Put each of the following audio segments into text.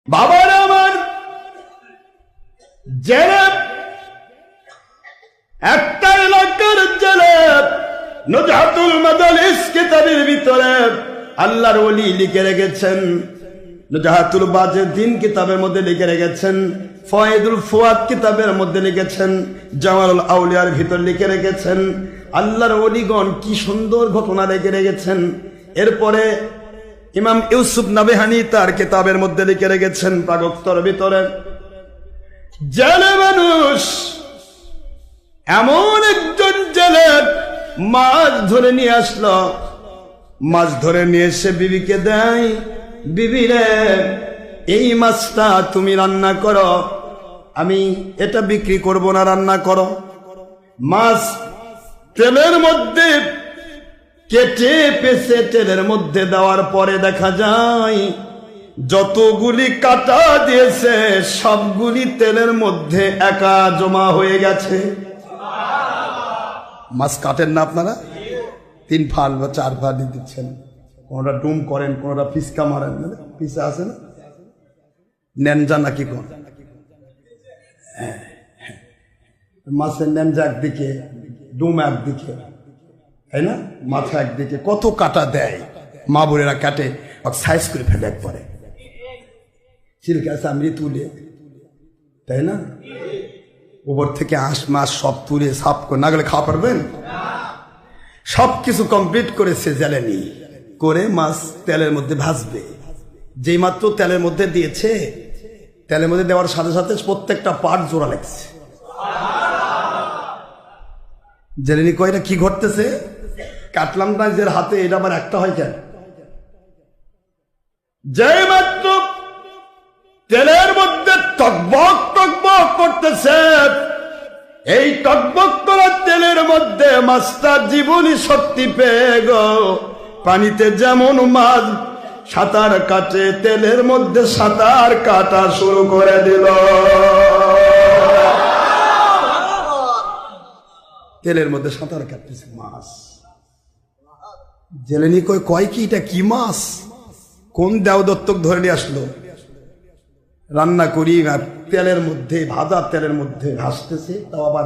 বাবার আমার জেলে একটা এলাকার জেলে নুজহাতুল মাদালিস কিতাবের ভিতরে আল্লাহর ওলি লিখে রেখেছেন, নুজহাতুল বাজিদ্দিন কিতাবের মধ্যে লিখে রেখেছেন, ফয়েদুল ফুয়াদ কিতাবের মধ্যে লিখেছেন, জামালুল আউলিয়ার ভিতর লিখে রেখেছেন। আল্লাহর ওলিগণ কি সুন্দর ঘটনা লিখে রেখেছেন। এরপরে ইমাম ইউসুফ নাবেহানি তার কিতাবের মধ্যে লিখে রেখেছেন প্রাগোক্তর ভিতরে, জেলে মানুষ এমন একজন জেলে মাছ ধরে নিয়ে আসলো, মাছ ধরে নিয়ে এসে বিবিকে দেয়, বিবি রে এই মাছটা তুমি রান্না করো, আমি এটা বিক্রি করব না, রান্না করো। মাছ তেলের মধ্যে কেটে পেছে তেলের মধ্যে দেওয়ার পরে দেখা যায় যতগুলি কাটা দিয়েছে সবগুলি তেলের মধ্যে একা জমা হয়ে গেছে। মাছ কাটেন না আপনারা? 3 ফাল বা 4 ফাল দিচ্ছেন, কোনটা ডুম করেন, কোনটা ফিসকা মারেন, পিসা আছে না নেনজা নাকি কোন মাছের নেনজা একদিকে, ডুম একদিকে, তাই না? মাথা একদিকে, কত কাটা দেয় মা বোনেরা, কাটে সাইজ করে ফেলে একবারে চিলকা চামড়ি তুলে, তাই না? উপর থেকে আঁশ মাছ সব তুলে সাফ করে, না গেলে খাওয়া পারবেন? সবকিছু কমপ্লিট করেছে জ্বালানি করে, মাছ তেলের মধ্যে ভাজবে। যেই মাত্র তেলের মধ্যে দিয়েছে, তেলের মধ্যে দেওয়ার সাথে সাথে প্রত্যেকটা পার্ট জোড়া লাগছে। জেলেনি কয়টা কি ঘটতেছে, কাটলাম না যে হাতে, এটা আবার একটা হয় কেন? যেই মাত্র তেলের মধ্যে টকবক টকবক করতেছে, এই টকবক করা তেলের মধ্যে মাছটার জীবনী শক্তি পেয়ে গো, পানিতে যেমন মাছ সাঁতার কাটে, তেলের মধ্যে সাঁতার কাটা শুরু করে দিল। তেলের মধ্যে সাঁতার কাটতেছে মাছ। জেলেনি কয় কি এটা কি মাছ, কোন দেওদত্তক ধরে নিয়ে আসলো, রান্না করি আর তেলের মধ্যে, ভাজা তেলের মধ্যে ভাসতেছে, তাও আবার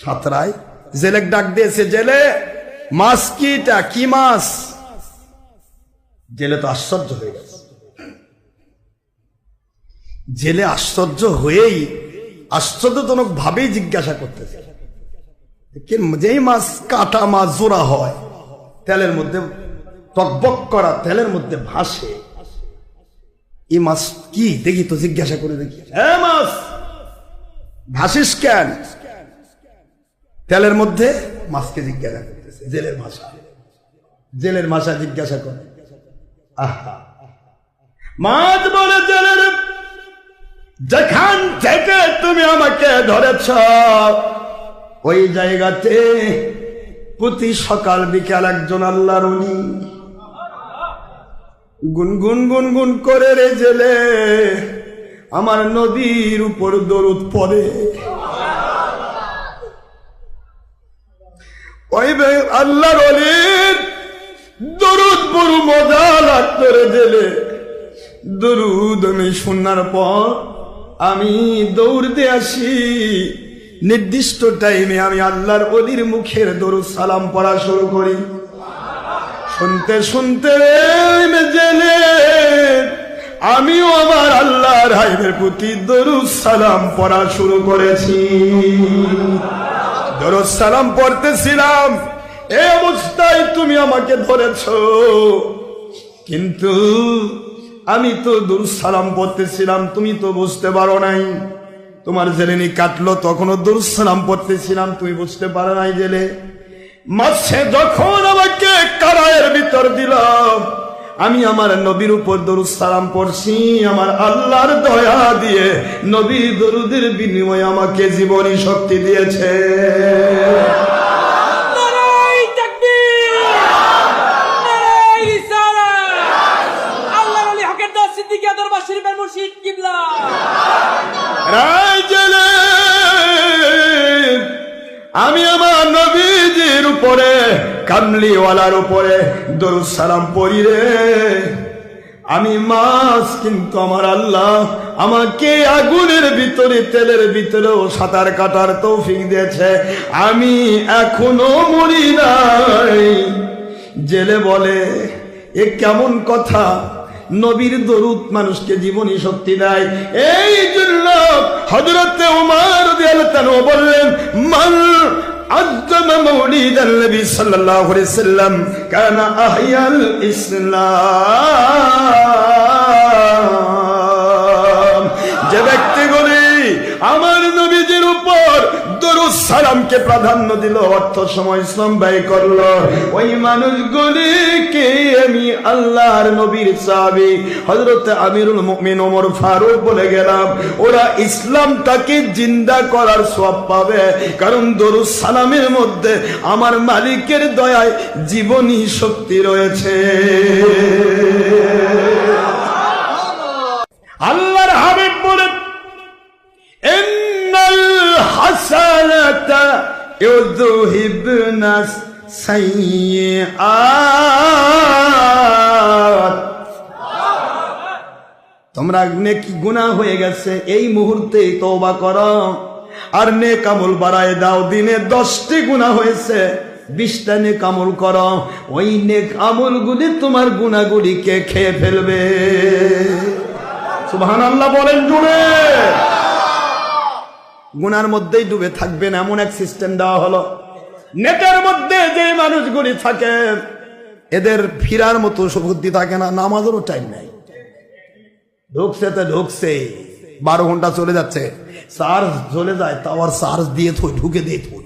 সাঁতরায়। জেলে ডাক দিয়েছে, জেলে মাছ কি এটা, কি মাছ? জেলে তো আশ্চর্য হয়ে গেছে। জেলে আশ্চর্য হয়েই আশ্চর্যজনক ভাবেই জিজ্ঞাসা করতেছে, যেই মাছ কাটা মাছ জোড়া হয়, তেলের মধ্যে টকবক করা তেলের মধ্যে ভাসে, এই মাছ কি দেখি তো, জিজ্ঞাসা করে দেখি, হ্যাঁ মাছ ভাসিস কেন তেলের মধ্যে? মাছকে জিজ্ঞাসা করতেছে জেলের ভাষা, জেলের ভাষা জিজ্ঞাসা করে। আহা, মাছ বলে, জেলের যেখান থেকে তুমি আমাকে ধরেছ ওই জায়গাতে প্রতি সকাল বিকাল একজন আল্লাহর ওলি গুনগুন গুনগুন করে রে জেলে আমার নবীর উপর দরুদ পড়ে। ওই আল্লাহর ওলির দরুদ বড় মজা লাগতো রে জেলে। দরুদ আমি শোনার পর আমি দৌড় দিয়ে আসি, নির্দিষ্ট টাইমে আমি আল্লাহর ওলির মুখের দরুদ সালাম পড়া শুরু করি। শুনতে শুনতে জেলে আমিও আমার আল্লাহর হাবিবের প্রতি দরুদ সালাম পড়া শুরু করেছি। দরুদ সালাম পড়তেছিলাম, এই অবস্থায় তুমি আমাকে ধরেছ, কিন্তু আমি তো দরুদ সালাম পড়তেছিলাম, তুমি তো বুঝতে পারো নাই। তোমার জেলেনি কাটলো, তখনও দরুদ সালাম পড়তেছিলাম, তুমি বুঝতে পারো নাই। জেলে মাছে যখন আমাকে কারায়ের ভিতর দিল, আমি আমার নবীর উপর দরুদ সালাম পড়ছি, আমার আল্লাহর দয়া দিয়ে নবীর দরুদের বিনিময়ে আমাকে জীবনী শক্তি দিয়েছে। আমি আমার নবীজির উপরে, কামলিওয়ালার উপরে দরুদ সালাম পড়ি রে, আমি মাছ, কিন্তু আমার আল্লাহ আমাকে আগুনের ভিতরে, তেলের ভিতরেও সাঁতার কাটার তৌফিক দিয়েছে। আমি এখনো মরি নাই। জেলে বলে, এ কেমন কথা? নবীর দরুদ মানুষকে জীবনী শক্তি দেয়। এই জন্য হযরতে ওমর রাদিয়াল্লাহু তাআলা বললেন, মান আযযামা মাউলিদান নবী সাল্লাল্লাহু আলাইহি ওয়াসাল্লাম কানা আহইয়াল ইসলাম। যে ব্যক্তিগুলি আমার নবীজির উপর দরুদ সালামকে প্রাধান্য দিল, অর্থ সময় ইসলাম ব্যয় করলো, ওই মানুষগুলিকে আমি আল্লাহর নবীর সাহাবী হযরত আমিরুল মুমিনিন ওমর ফারুক বলে গেলাম, ওরা ইসলামটাকে জিন্দা করার সওয়াব পাবে। কারণ দরুদ সালামের মধ্যে আমার মালিকের দয়ায় জীবনী শক্তি রয়েছে। আল্লাহর হাবিব বলেন, ইন্নাল হাসানাতা ইউযহিবনাস সাইয়্যাত। তোমরা নেকি গুনাহ হয়ে গেছে, এই মুহূর্তে তওবা করো আর নেক আমল বাড়ায় দাও। দিনে 10টি গুনাহ হয়েছে, 20টা নেক আমল করো, ওই নেক আমলগুলি তোমার গুনাহগুলিকে খেয়ে ফেলবে। সুবহানাল্লাহ বলেন জুড়ে। গুনার মধ্যেই ডুবে থাকবেন এমন এক সিস্টেম দেওয়া হলো। নেটের মধ্যে যে মানুষগুলি থাকে এদের ফিরার মতো সুবুদ্ধি থাকে না, নামাজেরও টাইম নাই। ঢুকছে তো ঢুকছে, 12 ঘন্টা চলে যাচ্ছে, চার্জ চলে যায়, তাও আর চার্জ দিয়ে থই, ঢুকে দিয়ে থই,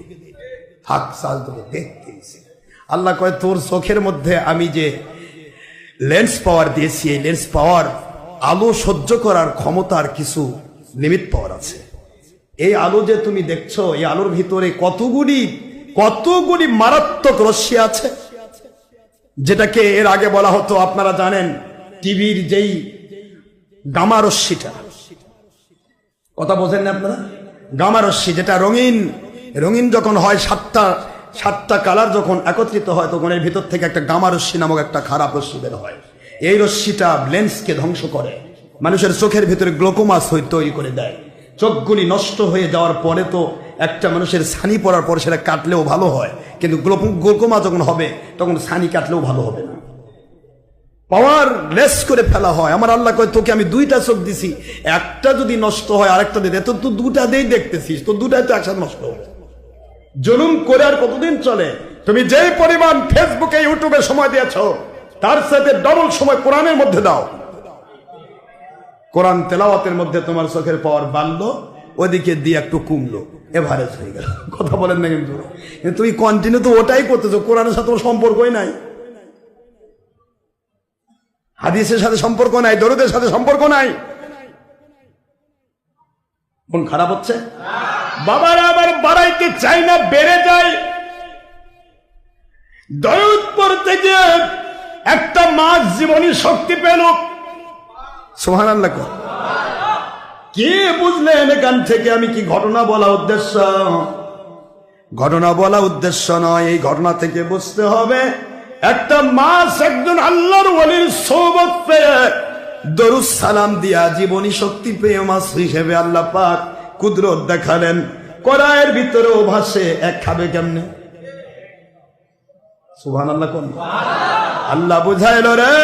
থাক চার্জ তোকে দেখতে। আল্লাহ কয়, তোর চোখের মধ্যে আমি যে লেন্স পাওয়ার দিয়েছি, এই লেন্স পাওয়ার আলো সহ্য করার ক্ষমতার কিছু লিমিট পাওয়ার আছে। এই আলো যে তুমি দেখছো, এই আলোর ভিতরে কতগুলি মারাত্মক রশ্মি আছে, যেটাকে এর আগে বলা হতো, আপনারা জানেন, টিভির যেই গামা রশ্মিটা, কথা বোঝেন না আপনারা? গামা রশ্মি যেটা রঙিন যখন হয়, সাতটা কালার যখন একত্রিত হয়, তখন এর ভিতর থেকে একটা গামা রশ্মি নামক একটা খারাপ রশ্মি বের হয়। এই রশ্মিটা লেন্সকে ধ্বংস করে, মানুষের চোখের ভিতরে গ্লোকোমা তৈরি করে দেয়। চোখগুলি নষ্ট হয়ে যাওয়ার পরে তো একটা মানুষের ছানি পড়ার পর সেটা কাটলেও ভালো হয়, কিন্তু গ্লোকোমা যখন হবে তখন ছানি কাটলেও ভালো হবে না, পাওয়ার লেস করে ফেলা হয়। আমার আল্লাহ কয়, তোকে আমি 2টা চোখ দিছি, একটা যদি নষ্ট হয় আরেকটা দিয়ে তো তুই 2টা দিয়েই দেখতেছিস, তো 2টাই তো একসাথে নষ্ট হবে। জুলুম করে আর কতদিন চলে? তুমি যেই পরিমাণ ফেসবুকে ইউটিউবে সময় দিয়েছো, তার সাথে ডবল সময় কোরআনের মধ্যে দাও। কোরআন তেলাওয়াতের মধ্যে তোমার চোখের পাওয়ার বাড়লো, ওদিকে দিয়ে একটু কমলো, এভারেজ হয়ে গেল। কথা বলেন না? কিন্তু তুমি কন্টিনিউ তো ওটাই করতেছো, কোরআনের সাথে তোমার সম্পর্কই নাই, হাদিসের সাথে সম্পর্ক নাই, দরুদের সাথে সম্পর্ক নাই। কোন খারাপ হচ্ছে? বাবারা আবার বাড়াইতে চাই না, বেড়ে যায়। দরুদ পড়তে গিয়ে একটা মাস জীবনী শক্তি পেল। সুবহানাল্লাহ। কে বুঝলেন এখান থেকে আমি কি ঘটনা বলা উদ্দেশ্য? ঘটনা বলা উদ্দেশ্য নয়। এই ঘটনা থেকে বুঝতে হবে, একটা মাস একজন আল্লাহর ওয়ালির সোহবত পেয়ে, দরুদ সালাম দিয়া জীবনী শক্তি পেয়ে মাস হিসেবে আল্লাহ পাক কুদরত দেখালেন। কোরআনের ভিতরেও ভাসে, এক খাবে কেমনে? সুবহানাল্লাহ। কোন আল্লাহ বুঝাইল, রে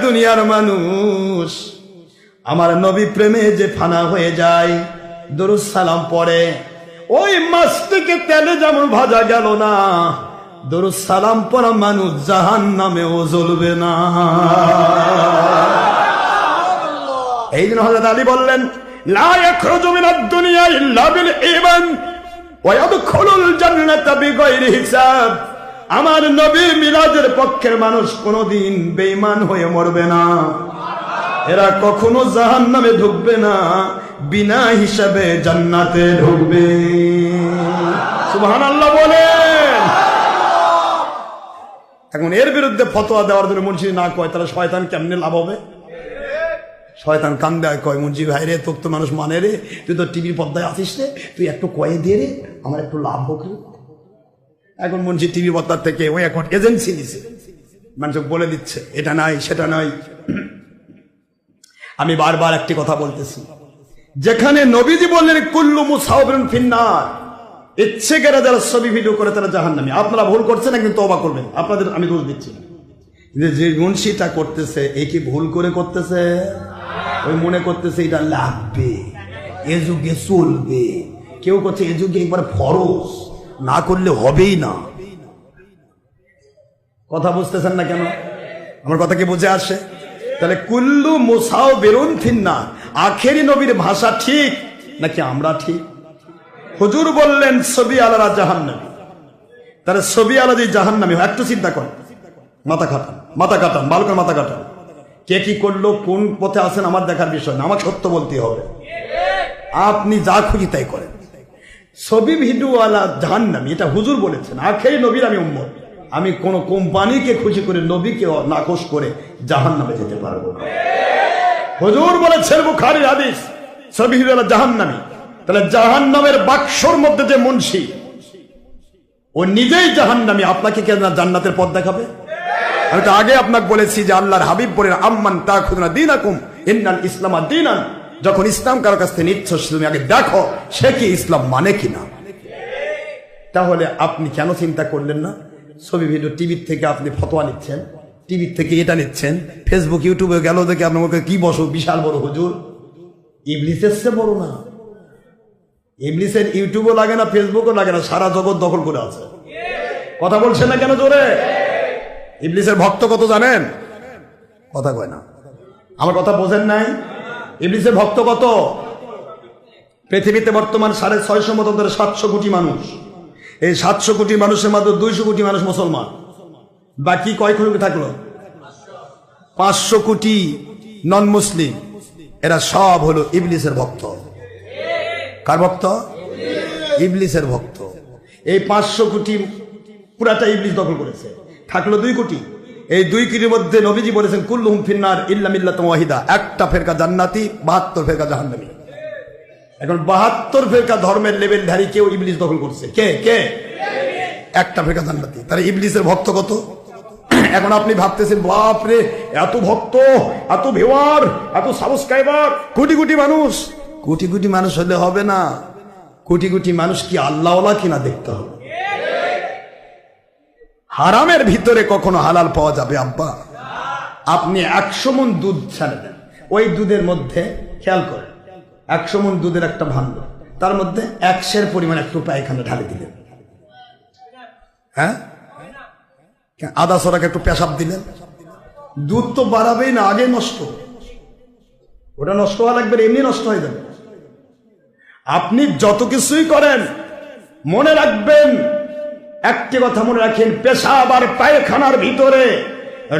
দুনিয়ার মানুষ, আমার নবী প্রেমে যে ফানা হয়ে যায়, দরুদ সালাম পড়ে, ওই মাছটিকে তেলে যেমন ভাজা গেল না, দরুদ সালাম পড়া মানুষ জাহান্নামেও জ্বলবে না। এই জন্য হযরত আলী বললেন, লা ইয়াখরুজু মিনাদ দুনিয়া ইল্লা বিল ঈমান ওয়া ইয়াদখুলুল জান্নাতা বিগাইরি হিসাব। আমার নবীর মিলাদের পক্ষের মানুষ কোনদিন বেঈমান হয়ে মরবে না, এরা কখনো জাহান্নামে ঢুকবে না, বিনা হিসাবে জান্নাতে ঢুকবে। সুবহানাল্লাহ বলেন। এখন এর বিরুদ্ধে ফতোয়া দেওয়ার জন্য মুন্সি না কয়, তাহলে শয়তান কেমনে লাভ হবে? শয়তান কান দেয়, কয় মুন্সি ভাই রে, তোর তো মানুষ মানে রে, তুই তো টিভির পর্দায় আসিস রে, তুই একটু কয়ে দিয়ে রে, আমার একটু লাভ হোক রে। এখন মুন্সি টিভি পর্দার থেকে ওই এখন এজেন্সি নিছে, মানুষ বলে দিচ্ছে এটা নাই সেটা নাই। আমি বারবার একটি কথা বলতেছি, যেখানে নবীজি বললেন কুল্লু মুসাওবিরুন ফিন্নার, ইচ্ছে করে যারা ছবি ভিডিও করে তারা জাহান্নামী। আপনারা ভুল করছেন, একদিন তওবা করবেন, আপনাদের আমি দোষ দিচ্ছি না। যে মুন্সিটা করতেছে এই কি ভুল করে করতেছে? ওই মনে করতেছে এটা লাগবে, এ যুগে চলবে। কেউ করছে এ যুগে একবার ফরজ, না করলে হবেই না। কথা বুঝতেছেন না কেন? আমার কথা কি বুঝে আসে? তাহলে কুল্লু মুসাওবিরুন ফিন্নার, আখেরি নবীর ভাষা ঠিক নাকি আমরা ঠিক? হুজুর বললেন ছবি আলারা জাহান্নামী, তাহলে ছবি আলা যে জাহান্নামী হয়, একটু চিন্তা করেন, মাথা কাটান, ভালো করে মাথা কাটান। কে কি করলো, কোন পথে আছেন আমার দেখার বিষয় না, আমার সত্য বলতে হবে। আপনি যা খুশি তাই করেন। ছবি ভিডিওওয়ালা জাহান্নামী, এটা হুজুর বলেছেন। আখেরি নবীর আমি উম্মত, আমি কোন কোম্পানিকে খুশি করে নবীকে নাকশ করে জাহান্নামে যেতে পারবো না। হুজুর বলেছেন, বুখারীর হাদিস, ছবি ভিডিওওয়ালা জাহান্নামী। তাহলে জাহান্নামের বাক্সর মধ্যে যে মুন্সি, ও নিজেই জাহান্নামী, আপনাকে কেন জান্নাতের পথ দেখাবে? আমি তো আগে আপনাকে বলেছি যে আল্লাহর হাবিব বলেন আম্মান তাখুযুনা দীনাকুম ইন্নাল ইসলামা দীনান। যখন ইসলাম কারো কাছ থেকে নিচ্ছ, তুমি আগে দেখো সে কি ইসলাম মানে কিনা। তাহলে আপনি কেন চিন্তা করলেন না? ছবি ভিডিও টিভির থেকে আপনি ফতোয়া নিচ্ছেন, টিভির থেকে এটা নিচ্ছেন, ফেসবুক ইউটিউবে গেল দেখে আপনার মুখে কি বসো, বিশাল বড় হুজুর। ইবলিসের চেয়ে বড় না। ইবলিসের ইউটিউবও লাগে না, ফেসবুকও লাগে না, সারা জগৎ দখল করে আছে। কথা বলছেন না কেন জোরে? ইবলিসের ভক্ত কত জানেন? কথা কয় না, আমার কথা বোঝেন নাই? ইবলিসের ভক্ত কত? পৃথিবীতে বর্তমান 650 মতো 700 কোটি মানুষ। এই 700 কোটি মানুষের মাত্র 200 কোটি মানুষ মুসলমান, বাকি কয় কোটি থাকলো? 500 কোটি নন মুসলিম। এরা সব হলো ইবলিসের ভক্ত। কার ভক্ত? ইবলিসের ভক্ত। এই 500 কোটি পুরাটা ইবলিস দখল করেছে, থাকলো 2 কোটি। এই 2 কোটির মধ্যে নবীজি বলেছেন কুল্লুহুম ফিন্নার ইল্লা মিল্লাতুন ওয়াহিদা, একটা ফেরকা জান্নাতি, 72 ফেরকা জাহান্নামী। এখন 72 ফেরকা ধর্মের লেভেলধারী কেউ ইবলিস দখল করছে। কে কে? একটা ফেরকা জান্নাতি। তাহলে ইবলিসের ভক্ত কত? এখন আপনি ভাবতেছেন বাপরে, এত ভক্ত, এত ভিউয়ার, এত সাবস্ক্রাইবার, কোটি কোটি মানুষ। কোটি কোটি মানুষ হলে হবে না, কোটি কোটি মানুষ কি আল্লাহওয়ালা কিনা দেখতে হবে। হারামের ভিতরে কখনো হালাল পাওয়া যাবে আব্বা? আপনি 100 মণ দুধ ছেড়ে দেন, ওই দুধের মধ্যে খেয়াল করেন 100 মণ দুধের একটা ভাণ্ড, তার মধ্যে 100 পরিমাণ একটু পায়খানা ঢালে দিলেন, হ্যাঁ, আদা সরাকে একটু পেশাব দিলেন, দুধ তো বাড়াবেই না, আগে নষ্ট। ওটা নষ্ট হওয়া লাগবে, এমনি নষ্ট হয়ে যাবে। আপনি যত কিছুই করেন মনে রাখবেন, একটি কথা মনে রাখেন, পেশাব আর পায়খানার ভিতরে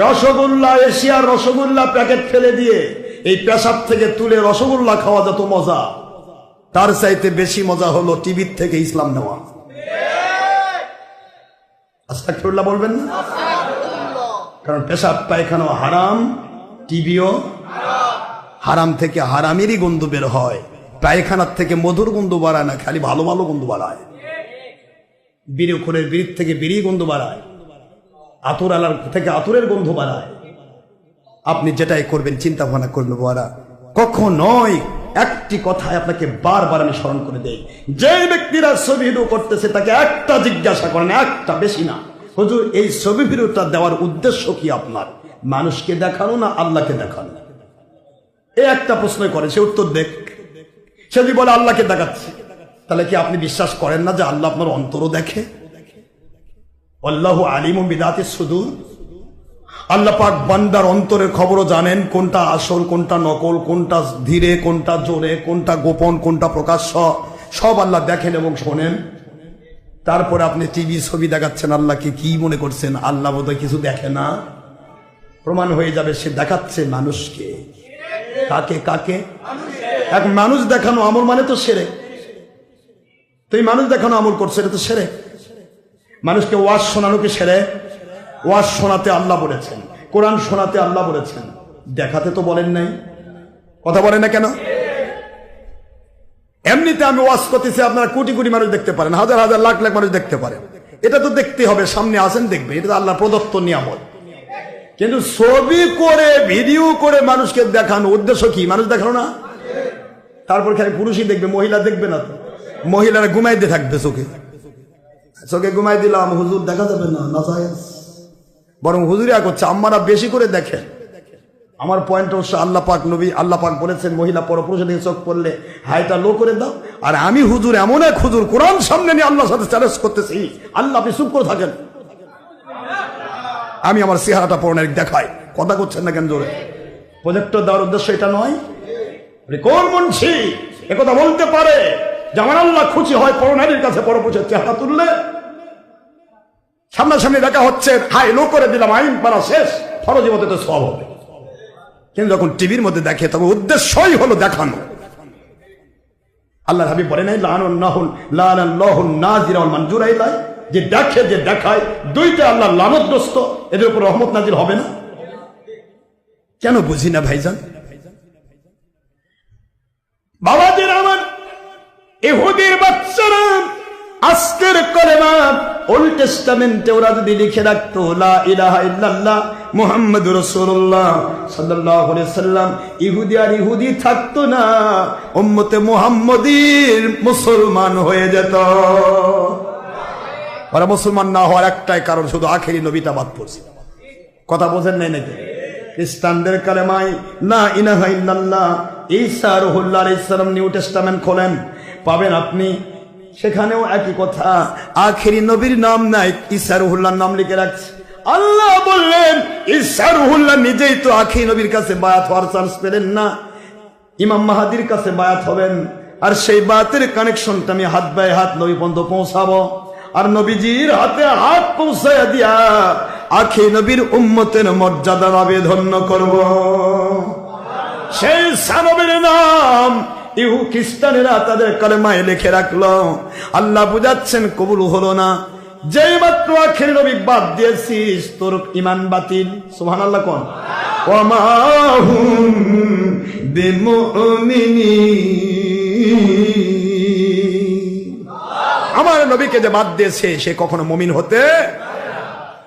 রসগোল্লা, এশিয়ার রসগোল্লা প্যাকেট ফেলে দিয়ে এই পেশাব থেকে তুলে রসগোল্লা খাওয়া যত মজা, তার চাইতে বেশি মজা হলো টিভির থেকে ইসলাম নেওয়া। আস্তাগফিরুল্লাহ বলবেন না? কারণ পেশাব পায়খানা হারাম, টিভিও হারাম, থেকে হারামেরই গন্ধ বের হয়। পায়খানার থেকে মধুর গন্ধ বাড়ায় না, খালি ভালো ভালো গন্ধ বাড়ায়। বিড়ি খোরের বিড়ির থেকে বিড়ি গন্ধ বাড়ায়, আতর আলার থেকে আতরের গন্ধ বাড়ায়। আপনি যেটাই করবেন চিন্তা ভাবনা করবেন বাবা, কখনোই একটি কথায় আপনাকে বারবার আমি স্মরণ করে দেই, যে ব্যক্তিরা ছবি ভিডিও করতেছে তাকে একটা জিজ্ঞাসা করেন, একটা, বেশি না, হুজুর এই ছবি ভিডিওটা দেওয়ার উদ্দেশ্য কি আপনার? মানুষকে দেখানো না আল্লাহকে দেখানো? এই একটা প্রশ্ন করে, সে উত্তর দেখ। সে যদি বলে আল্লাহকে দেখাচ্ছে, তাহলে কি আপনি বিশ্বাস করেন না যে আল্লাহ আপনার অন্তরও দেখে? আল্লাহু আলিমুম বিদাতিস সুদূর। আল্লাহ পাক বান্দার অন্তরের খবরও জানেন, কোনটা আসল, কোনটা নকল, কোনটা ধীরে, কোনটা জোরে, কোনটা গোপন, কোনটা প্রকাশ্য, সব আল্লাহ দেখেন এবং শোনেন। তারপরে আপনি টিভি ছবি দেখাচ্ছেন, আল্লাহকে কি মনে করছেন আল্লাহ বোধহয় কিছু দেখে না? প্রমাণ হয়ে যাবে সে দেখাচ্ছে মানুষকে। কাকে? কাকে? এক মানুষ দেখানো আমল মানে তো শিরক। তুই মানুষ দেখানো আমল করছে, এটা তো শিরক। মানুষকে ওয়াজ শোনানো কি শিরক? ওয়াজ শোনাতে আল্লাহ বলেছেন, কোরআন শোনাতে আল্লাহ বলেছেন, দেখাতে তো বলেন নাই। কথা বলেন না কেন? এমনিতে আমি ওয়াজ করতেছি, আপনারা কোটি কোটি মানুষ দেখতে পারেন, হাজার হাজার লাখ লাখ মানুষ দেখতে পারেন, এটা তো দেখতে হবে, সামনে আসেন দেখবে, এটা তো আল্লাহ প্রদত্ত নিয়ামত। কিন্তু ছবি করে ভিডিও করে মানুষকে দেখানো উদ্দেশ্য কি? মানুষ দেখানো না, তারপর খালি পুরুষই দেখবে, মহিলা দেখবে না। তো মহিলারা ঘুমাই দিয়ে থাকবে, চোখে চোখে ঘুমাই দিলাম, হুজুর দেখা যাবে না, না বরং হুজুরিয়া করছে, আম্মারা বেশি করে দেখে। আমার পয়েন্ট হচ্ছে আল্লাহ পাক নবী আল্লাহ পাক বলেছেন মহিলা পরপুরুষের দিকে চোখ পড়লে হাইটা লো করে দাও। আর আমি হুজুর এমন এক হুজুর কোরআন সামনে নিয়ে আল্লাহর সাথে চ্যালেঞ্জ করতেছি, আল্লাহ আপনি চুপ করে থাকেন, আমি আমার চেহারাটা পরনের দেখাই। কথা করছেন না কেন জোরে? প্রজেক্টর দেওয়ার উদ্দেশ্য এটা নয়। কোন মুন্সি একথা বলতে পারে যে আমার আল্লাহ খুশি হয় পরনারীর কাছে পরপুরুষের চেহারা তুললে? সামনাসামনি দেখা হচ্ছে, হাই লো করে দিলাম, আইন পারা শেষ, ফরজি মতে তো সব হবে। কিন্তু যখন টিভির মধ্যে দেখে তবে উদ্দেশ্যই হলো দেখানো। আল্লাহর হাবিব বলে নাই যে দেখে যে দেখায় দুইটা আল্লাহ লানতগ্রস্ত, এদের উপর রহমত নাজিল হবে না? কেন বুঝি না ভাইজান? বাবাজির আমার, ইহুদির বাচ্চারা আজকের কলেমা ওল্ড টেস্টামেন্টে ওরা যদি লিখে রাখতো লা ইলাহা ইল্লাল্লাহ মুহাম্মাদুর রাসূলুল্লাহ সাল্লাল্লাহু আলাইহি ওয়াসাল্লাম, ইহুদি আর ইহুদি থাকতো না, উম্মতে মুহাম্মদীর মুসলমান হয়ে যেত। ওরা মুসলমান না হওয়ার একটাই কারণ, শুধু আখেরি নবীটা বাদ পড়ছে। কথা বোঝেন নাই নাকি? খ্রিস্টানদের কালেমায় লা ইলাহা ইল্লাল্লাহ, ঈসা রুহুল্লাহ আলাইহিস সালাম নিউ টেস্টামেন্ট খোলেন, পাবেন আপনি সেখানেও একই কথা, আখেরি নবীর নাম নাই, ঈসা রুহুল্লাহর নাম লিখে রাখছে। আল্লাহ বললেন ঈসা রুহুল্লাহ নিজেই তো আখেরি নবীর কাছে বায়াত হওয়ার চান্স পেলেন না, ইমাম মাহাদির কাছে বায়াত হবেন। আর সেই বায়াতের কানেকশনটা আমি হাত বাই হাত নবী পর্যন্ত পৌঁছাবো, আর নবীজির হাতে হাত পৌঁছাইয়া দিয়া আখেরি নবীর উম্মতের মর্যাদা লাভে ধন্য করব। সেই সানবীর নাম ইহু খ্রিস্টানেরা তাদের কালেমায় লিখে রাখলো। আল্লাহ বুঝাচ্ছেন কবুল হলো না, যেই মাত্র আখেরি নবী বাদ দিয়েছিস তোর ঈমান বাতিল। সুবহানাল্লাহ কোন? ওয়া হুম বিমুমিনিন, আমার নবীকে যে বাদ দিয়েছে সে কখনো মুমিন হতে,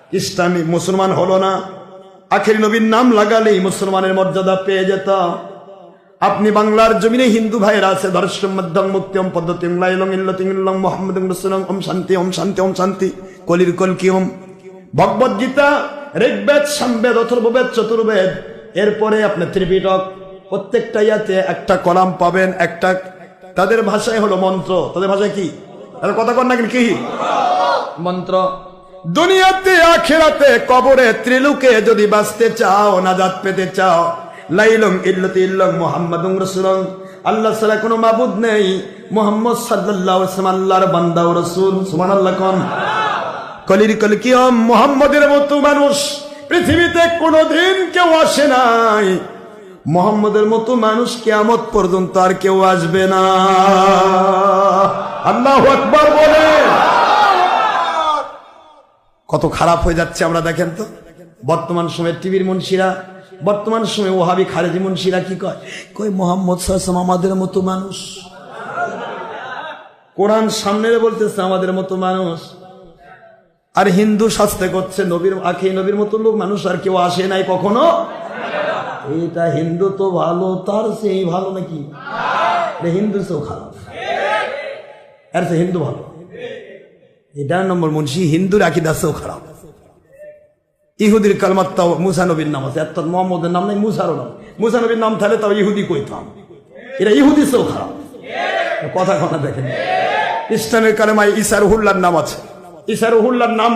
খ্রিস্টান মুসলমান হলো না। আখেরি নবীর নাম লাগালেই মুসলমানের মর্যাদা পেয়ে যেত। আপনি বাংলার জমিনে হিন্দু ভাইয়েরা আছে, দর্শন মধ্যম মুক্তিম পদ্ধতি মোহাম্মদ ওম শান্তি ওম শান্তি ওম শান্তি কলির কলকি ওম। ভগবদ গীতা, ঋগ্বেদ, সামবেদ, অথর্ববেদ, চতুর্বেদ, এরপরে আপনি ত্রিপিটক, প্রত্যেকটা ইয়াতে একটা কলাম পাবেন, একটা তাদের ভাষায় হলো মন্ত্র। তাদের ভাষায় কি? তাহলে কথা কর না কি মন্ত্র? দুনিয়াতে আখিরাতে কবরে ত্রিলোকে যদি বাঁচতে চাও, নাজাত পেতে চাও, লাইলুম ইল্লাতি ইল্লাহ মুহাম্মাদুর রাসূলুল্লাহ, আল্লাহ ছাড়া কোনো মাবুদ নেই, মুহাম্মদ সাল্লাল্লাহু আলাইহি ওয়াসাল্লাম আল্লাহর বান্দা ও রাসূল। সুবহানাল্লাহ কোন? কলির কলকিয়ম, মুহাম্মদের মতো মানুষ পৃথিবীতে কোনোদিন কেউ আসে নাই, মুহাম্মদের মতো মানুষ কিয়ামত পর্যন্ত আর কেউ আসবে না। আল্লাহু আকবার বলে। কত খারাপ হয়ে যাচ্ছে আমরা দেখেন তো। বর্তমান সময়ে টিভির মুন্সিরা, বর্তমান সময়ে ওহাবি খারেজি মুন্সিরা কি কয়? কই মুহাম্মদ সাল্লাল্লাহু আলাইহি ওয়াসাল্লাম আমাদের মতো মানুষ। কোরআন সামনে বলতেছে আমাদের মতো মানুষ, আর হিন্দু শাস্ত্রে করছে নবীর আখেরি নবীর মতো লোক মানুষ আর কেউ আসে নাই কখনো। এটা হিন্দু তো ভালো, তার সেই ভালো নাকি? হিন্দু তো খারাপ, আর সে হিন্দু ভালো। এটা নম্বর মুন্সি, হিন্দুর আকীদা সেও খারাপ। ইহুদির কালমাত তাও মুসা নবীর নাম আছে, এত মোহাম্মদের নাম নাই, মুসারও নাম। মুসা নবীর নাম থাকলে তাও ইহুদি কইতাম, এরা ইহুদি সেও খারাপ। কথা কথা দেখেন, খ্রিস্টানের কালেমায় ঈসা রুহুল্লাহর নাম আছে, ঈসা রুহুল্লাহর নাম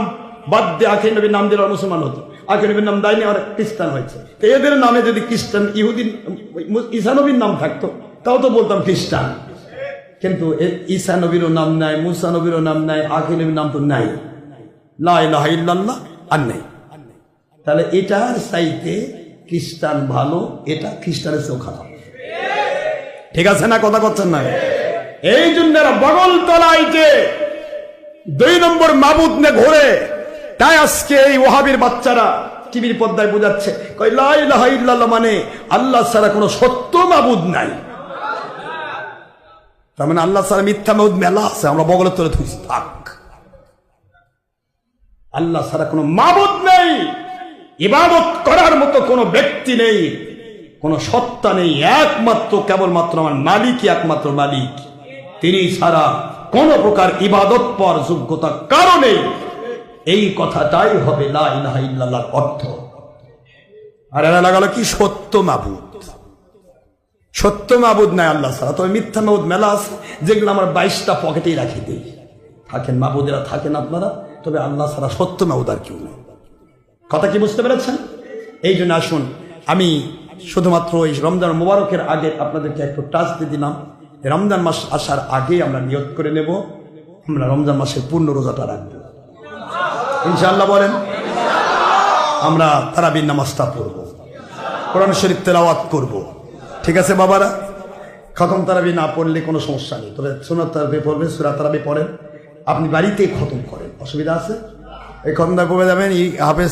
বাদ দিয়ে আখেরি নবীর নাম দিলে মুসলমান হতো, আখেরি নবীর নাম দেয়নি আর খ্রিস্টান হয়েছে। তো এদের নামে যদি খ্রিস্টান ইহুদি ঈসা নবীর নাম থাকতো তাও তো বলতাম খ্রিস্টান, কিন্তু ঈসা নবীরও নাম নাই, মুসা নবীরও নাম নাই, আখেরি নবীর নাম তো নাই, লা ইলাহা ইল্লাল্লাহ আর নাই। তাহলে এটার চাইতে খ্রিস্টান ভালো, এটা খ্রিস্টানের চেয়েও খারাপ। ঠিক আছে না? কথা করছেন না? এই জন্য বগল তলায় যে 2 নম্বর মাবুদ নে ঘোরে, তাই আজকে এই ওহাবির বাচ্চারা টিভির পর্দায় বোঝাচ্ছে কই লা ইলাহা ইল্লাল্লাহ মানে আল্লাহ ছাড়া কোনো সত্য মাবুদ নাই। তার মানে আল্লাহ ছাড়া মিথ্যা মাবুদ মেলা আছে, আমরা বগলের তলে ধুইছি। থাক, আল্লাহ ছাড়া কোনো মাবুদ নেই, ইবাদত করার মতো কোনো ব্যক্তি নেই, কোনো সত্তা নেই, একমাত্র কেবলমাত্র আমার মালিকই একমাত্র মালিক। তিনি ছাড়া কোন প্রকার ইবাদত পর যোগ্যতা কারণে এই কথাটাই হবে লা ইলাহা ইল্লাল্লাহর অর্থ। আর এরা লাগালো কি সত্য মাবুদ, সত্য মাবুদ নাই আল্লাহ ছাড়া। তবে মিথ্যা মাবুদ মেলা আছে, যেগুলো আমার 22টা পকেটেই রাখি দিই। থাকেন মাবুদেরা থাকেন আপনারা, তবে আল্লাহ ছাড়া সত্য মাবুদ আর কেউ নেই। কথা কি বুঝতে পেরেছেন? এই জন্য আসুন, আমি শুধুমাত্র এই রমজান মুবারকের আগে আপনাদেরকে একটু টাচ দিয়ে দিলাম। রমজান মাস আসার আগে আমরা নিয়ত করে নেব, আমরা রমজান মাসের পূর্ণ রোজাটা রাখবো ইনশাআল্লাহ। বলেন, আমরা তারাবির নামাজটা পড়বো, কোরআন শরীফ তেলাওয়াত করব। ঠিক আছে বাবারা? খতম তারাবি না পড়লে কোনো সমস্যা নেই, তবে সুন্নাত তারাবি পড়বেন, সূরা তারাবি পড়েন, আপনি বাড়িতেই খতম করেন, অসুবিধা আছে? এই খতমটা পড়ে যাবেন, এই হাফেজ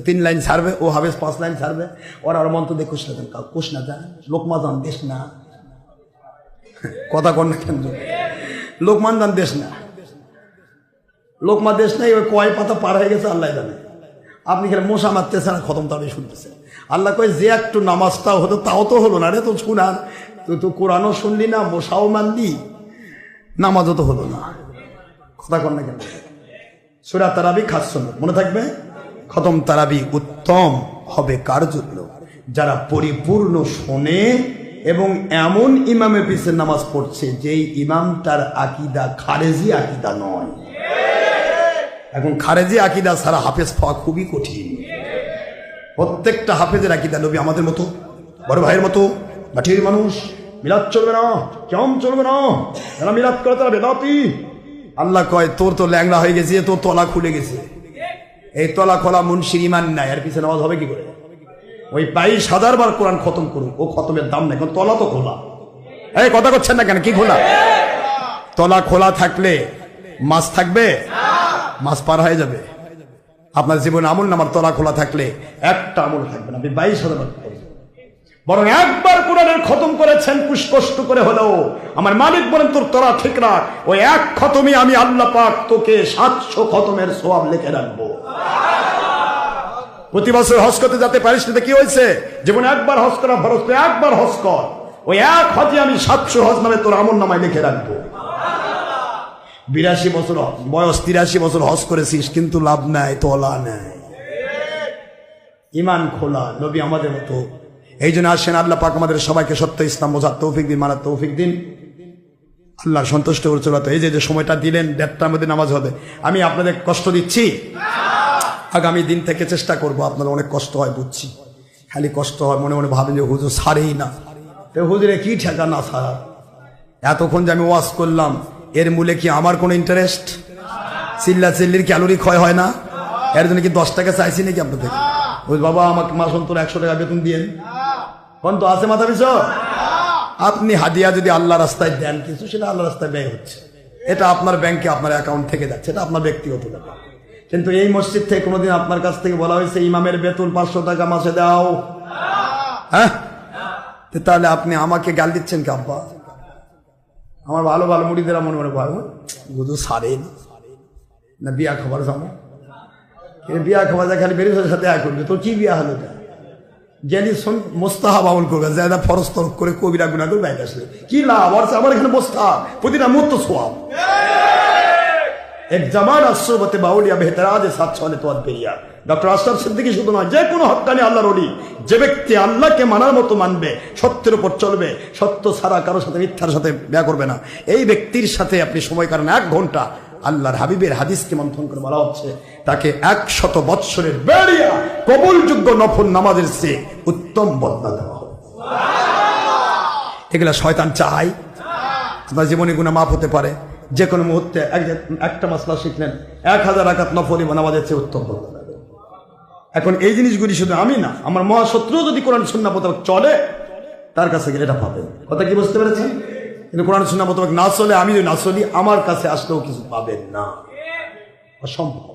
3 লাইন ছাড়বে, ও হাফেজ 5 লাইন ছাড়বে, ওরা আর মন্ত্র দিয়ে কুশ না দেন, কুশ না যান, লোকমা যান দেশ না, কথা কন না কেন, লোকমান যান দেশ না, লোকমা দেশ নাই, ওই কয় পাতা পার হয়ে গেছে আল্লাহ জানে। আপনি খেলে মশা মারতেছেন আর খতম তারাবি শুনতেছেন। আল্লাহ কয় যে একটু নামাজটাও হতো তাও তো হলো না রে, তো শুনান, তুই তো কোরআনও শুনলি না, মশাও মানলি, নামাজও তো হলো না, কথা কন না কেন? সূরা তারাবি খাস সুন্নাত মনে থাকবে। খতম তারাবি উত্তম হবে কার জন্য? যারা পরিপূর্ণ শোনে এবং এমন ইমামের পিছনে নামাজ পড়ছে যেই ইমামটার আকীদা খারেজি আকীদা নয়। এখন খারেজি আকীদা ছাড়া হাফেজ পাওয়া খুবই কঠিন। প্রত্যেকটা হাফেজের আকীদা নবী আমাদের মতো, বড় ভাইয়ের মতো, মাটির মানুষ, মিলাদ চলবে না, কেমন চলবে না, যারা মিলাদ করে তারা বেদাতি। আল্লাহ কয় তোর তো ল্যাংড়া হয়ে গেছে, তোর তলা খুলে গেছে, এই তলা খোলা মুন্সির ইমান নাই, এর পিছনে নামাজ হবে কি করে? ওই 22,000 বার কোরআন খতম করুক, ও খতমের দাম নাই, কারণ তলা তো খোলা। এই কথা করছেন না কেন? কি খোলা? তলা খোলা থাকলে মাছ থাকবে? মাছ পার হয়ে যাবে। আপনার জীবনে আমল নামার তলা খোলা থাকলে একটা আমল থাকবে না, আপনি 22,000 বার করবেন। বরং একবার কোরআনের খতম করেছেন কষ্ট করে হলেও, আমার মালিক বলেন তোর তলা ঠিক রাখ, ওই এক খতমই আমি আল্লাহ পাক তোকে 700 খতমের সওয়াব লিখে রাখবো। প্রতি বছর হজ করতে যেতে পারিস না, কি হয়েছে? জীবনে একবার হজ করা ফরজ, তো একবার হজ কর, ওই এক হজে আমি 700 হজ নামে তোর আমল নামায় লিখে রাখবো। 82 বছর বয়স, 83 বছর হজ করেছিস, কিন্তু লাভ নাই, তলা নাই, ইমান খোলা, নবী আমাদের মতো। এই জন্য আসেন, আল্লাহ পাক আমাদের সবাইকে সত্য ইসলাম বোঝার তৌফিক দিন, মানার তৌফিক দিন, আল্লাহর সন্তুষ্ট করে চলাতে। এই যে সময়টা দিলেন, 1:30টার মধ্যে নামাজ হবে, আমি আপনাদের কষ্ট দিচ্ছি? আগামী দিন থেকে চেষ্টা করব। আপনাদের অনেক কষ্ট হয় বুঝছি, খালি কষ্ট হয়, মনে মনে ভাবেন যে হুজুর ছাড়েই না, তো হুজুরে কি ঠেকা না ছাড়া? এতক্ষণ যে আমি ওয়াজ করলাম, এর মূলে কি আমার কোনো ইন্টারেস্ট? চিল্লা চিল্লির ক্যালোরি ক্ষয় হয় না? এর জন্য কি 10 টাকা চাইছি নাকি আপনাদের? ওই বাবা আমাকে মাস অন্তর 100 টাকা বেতন দিয়ে কোন তো আছে মাথা পিছু? আপনি হাদিয়া যদি আল্লাহ রাস্তায় দেন কিছু, সেটা আল্লাহ রাস্তায় ব্যয় হচ্ছে, এটা আপনার ব্যাংকে আপনার অ্যাকাউন্ট থেকে যাচ্ছে, এটা আপনার ব্যক্তিগত ব্যাপার। কিন্তু এই মসজিদ থেকে কোনোদিন আপনার কাছ থেকে বলা হয়েছে ইমামের বেতন 500 টাকা মাসে দাও? হ্যাঁ, তাহলে আপনি আমাকে গাল দিচ্ছেন কি আব্বা? আমার ভালো ভালো মুড়িদেরা মনে মনে ভাই বুঝু সারেন না, বিয়া খাবার যাবো, বিয়া খাবার যা খালি বেরিয়ে সাথে এক করবে, তোর কি বিয়া হলো? গেলি মোস্তাহাব আমল করবে, যারা ফরজ তরক করে কবিরা গুণা করে বাইরে আসলে কি লাভ? আমার এখানে মোস্তাহাব, প্রতিটা মুহূর্ত সোয়াব। এক জামান আসতে বাউলিয়া বেহতরাজে সাত ছলে তোয়াদ বেরিয়া। ডক্টর আশরাফ সিদ্দিকী শুধু নয়, যে কোনো হক্কানি আল্লাহর ওলি, যে ব্যক্তি আল্লাহকে মানার মতো মানবে, সত্যের উপর চলবে, সত্য ছাড়া কারোর সাথে মিথ্যার সাথে ব্যয় করবে না, এই ব্যক্তির সাথে আপনি সময় কাটান 1 ঘন্টা, আল্লাহর হাবিবের হাদিসকে মন্থন করে বলা হচ্ছে তাকে 100 বৎসরের বেরিয়া কবুলযোগ্য নফল নামাজের চেয়ে উত্তম বদলা দেওয়া হবে। এগুলা শয়তান চায় আপনার জীবনে গুনাহ মাফ হতে পারে, যে কোনো মুহূর্তে একটা মাসলা শিখলেন, 1000 রাকাত নফল নামাজের চেয়ে উত্তম বদলা দেবে। এখন এই জিনিসগুলি শুধু আমি না, আমার মহাশত্রু যদি কোরআন সুন্নাহ মোতাবেক চলে, তার কাছে গেলে এটা পাবেন। কথা কি বুঝতে পেরেছেন? কিন্তু কোরআন সুন্নাহ মোতাবেক না চলে, আমি যদি না চলি, আমার কাছে আসলেও কিছু পাবেন না, অসম্ভব।